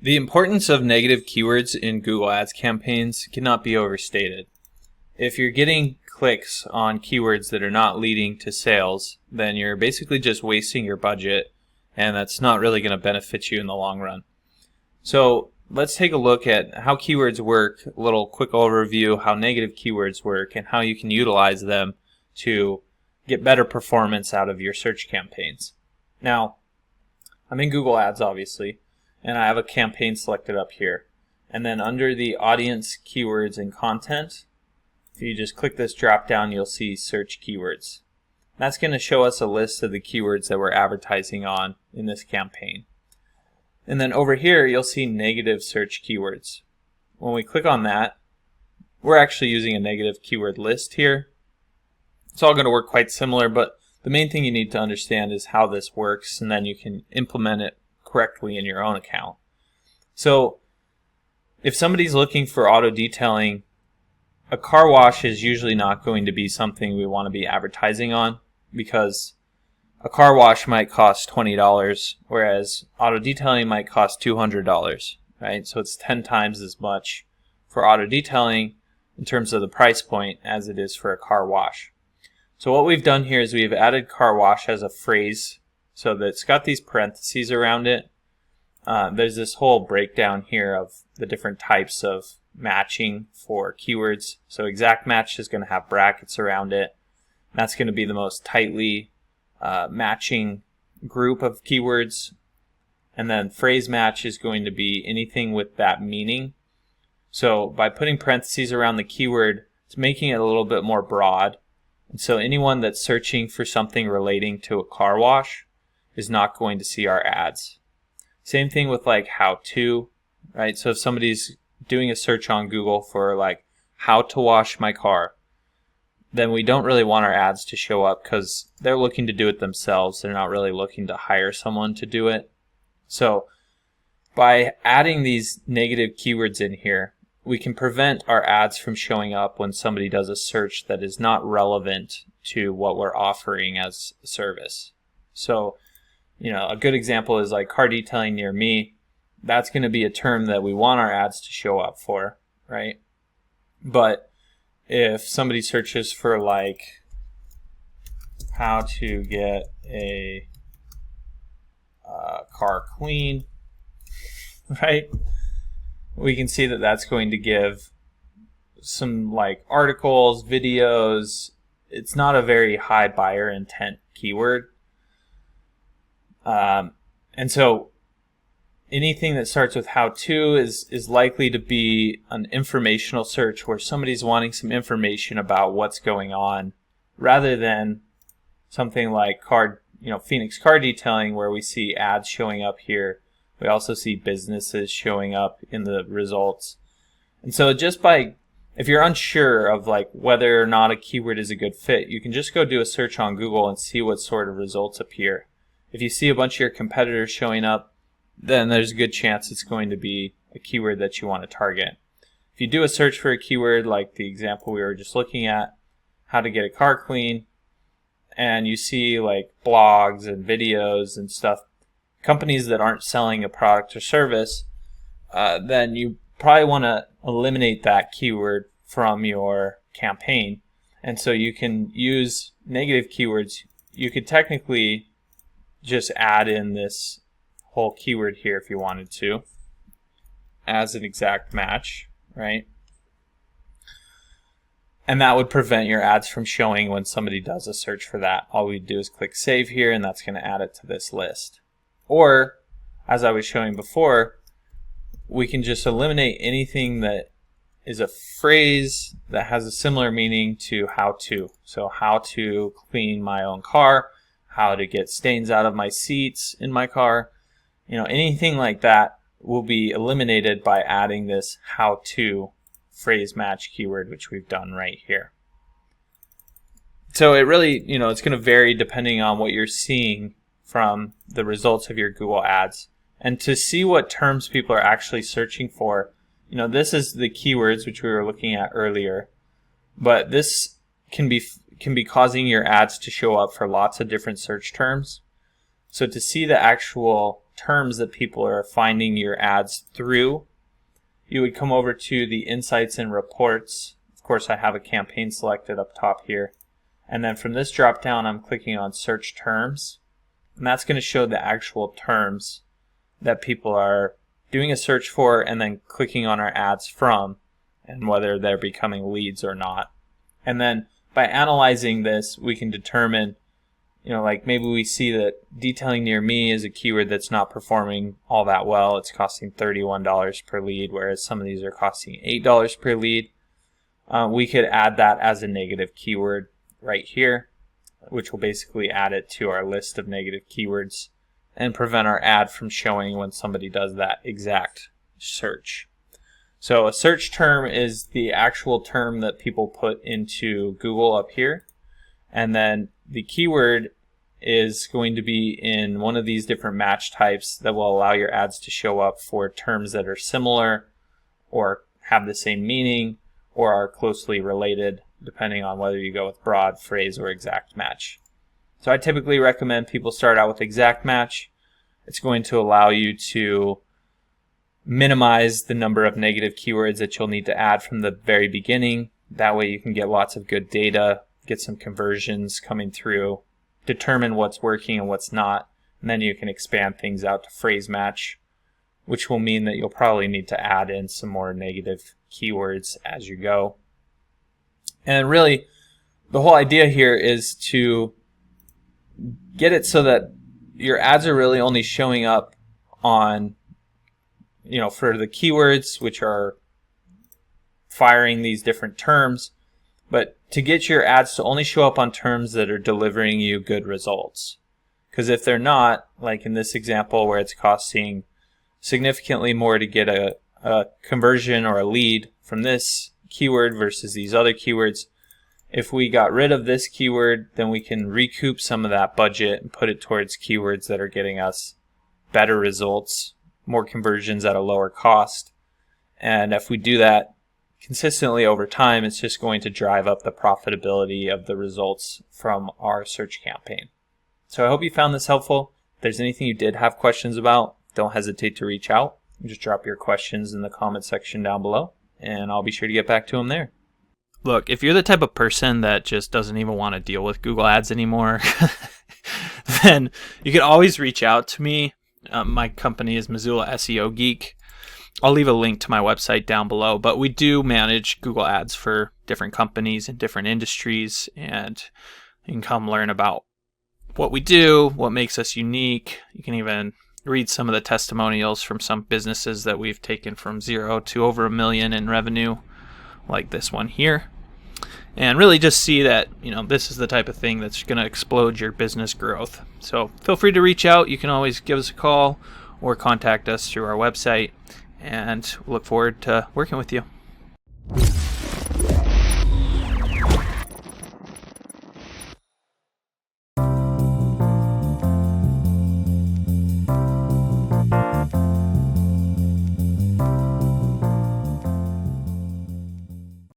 The importance of negative keywords in Google Ads campaigns cannot be overstated. If you're getting clicks on keywords that are not leading to sales, then you're basically just wasting your budget, and that's not really going to benefit you in the long run. So let's take a look at how keywords work, a little quick overview, how negative keywords work, and how you can utilize them to get better performance out of your search campaigns. Now, I'm in Google Ads, obviously, and I have a campaign selected up here. And then under the audience, keywords, and content, if you just click this drop down, you'll see search keywords. That's going to show us a list of the keywords that we're advertising on in this campaign. And then over here, you'll see negative search keywords. When we click on that, we're actually using a negative keyword list here. It's all going to work quite similar, but the main thing you need to understand is how this works, and then you can implement it correctly in your own account. So if somebody's looking for auto detailing, a car wash is usually not going to be something we want to be advertising on, because a car wash might cost $20, whereas auto detailing might cost $200, right? So it's 10 times as much for auto detailing in terms of the price point as it is for a car wash. So what we've done here is we've added car wash as a phrase so that it's got these parentheses around it. There's this whole breakdown here of the different types of matching for keywords. So exact match is going to have brackets around it. That's going to be the most tightly matching group of keywords. And then phrase match is going to be anything with that meaning. So by putting parentheses around the keyword, it's making it a little bit more broad. And so anyone that's searching for something relating to a car wash is not going to see our ads. Same thing with like how to, right? So if somebody's doing a search on Google for like how to wash my car, then we don't really want our ads to show up because they're looking to do it themselves. They're not really looking to hire someone to do it. So by adding these negative keywords in here, we can prevent our ads from showing up when somebody does a search that is not relevant to what we're offering as a service. So, a good example is like car detailing near me. That's going to be a term that we want our ads to show up for, right? But if somebody searches for like how to get a car clean, right? We can see that that's going to give some like articles, videos. It's not a very high buyer intent keyword. And so anything that starts with how to is likely to be an informational search where somebody's wanting some information about what's going on, rather than something like Phoenix car detailing, where we see ads showing up here. We also see businesses showing up in the results. And so if you're unsure of like whether or not a keyword is a good fit, you can just go do a search on Google and see what sort of results appear. If you see a bunch of your competitors showing up, then there's a good chance it's going to be a keyword that you want to target. If you do a search for a keyword like the example we were just looking at, how to get a car clean, and you see like blogs and videos and stuff, companies that aren't selling a product or service, then you probably want to eliminate that keyword from your campaign. And so you can use negative keywords. You could technically just add in this whole keyword here if you wanted to as an exact match, right? And that would prevent your ads from showing when somebody does a search for that. All we do is click save here, and that's going to add it to this list. Or, as I was showing before, we can just eliminate anything that is a phrase that has a similar meaning to how to. So how to clean my own car, how to get stains out of my seats in my car. Anything like that will be eliminated by adding this how to phrase match keyword, which we've done right here. So it really, it's going to vary depending on what you're seeing from the results of your Google Ads. And to see what terms people are actually searching for, this is the keywords which we were looking at earlier, but this can be causing your ads to show up for lots of different search terms. So to see the actual terms that people are finding your ads through, you would come over to the Insights and Reports. Of course, I have a campaign selected up top here. And then from this drop down, I'm clicking on Search Terms. And that's going to show the actual terms that people are doing a search for and then clicking on our ads from, and whether they're becoming leads or not. And then by analyzing this, we can determine, like maybe we see that detailing near me is a keyword that's not performing all that well. It's costing $31 per lead, whereas some of these are costing $8 per lead. We could add that as a negative keyword right here, which will basically add it to our list of negative keywords and prevent our ad from showing when somebody does that exact search. So a search term is the actual term that people put into Google up here, and then the keyword is going to be in one of these different match types that will allow your ads to show up for terms that are similar or have the same meaning or are closely related, depending on whether you go with broad, phrase, or exact match. So I typically recommend people start out with exact match. It's going to allow you to minimize the number of negative keywords that you'll need to add from the very beginning. That way you can get lots of good data, get some conversions coming through, determine what's working and what's not, and then you can expand things out to phrase match, which will mean that you'll probably need to add in some more negative keywords as you go. And really, the whole idea here is to get it so that your ads are really only showing up on, for the keywords, which are firing these different terms, but to get your ads to only show up on terms that are delivering you good results. Because if they're not, like in this example where it's costing significantly more to get a conversion or a lead from this keyword versus these other keywords, if we got rid of this keyword, then we can recoup some of that budget and put it towards keywords that are getting us better results, more conversions at a lower cost. And if we do that consistently over time, it's just going to drive up the profitability of the results from our search campaign. So I hope you found this helpful. If there's anything you did have questions about, don't hesitate to reach out. Just drop your questions in the comment section down below, and I'll be sure to get back to them there. Look, if you're the type of person that just doesn't even want to deal with Google Ads anymore, then you can always reach out to me. My company is Missoula SEO Geek. I'll leave a link to my website down below, but we do manage Google Ads for different companies in different industries, and you can come learn about what we do, what makes us unique. You can even read some of the testimonials from some businesses that we've taken from 0 to over $1 million in revenue, like this one here, and really just see that this is the type of thing that's going to explode your business growth. So feel free to reach out. You can always give us a call or contact us through our website, and look forward to working with you.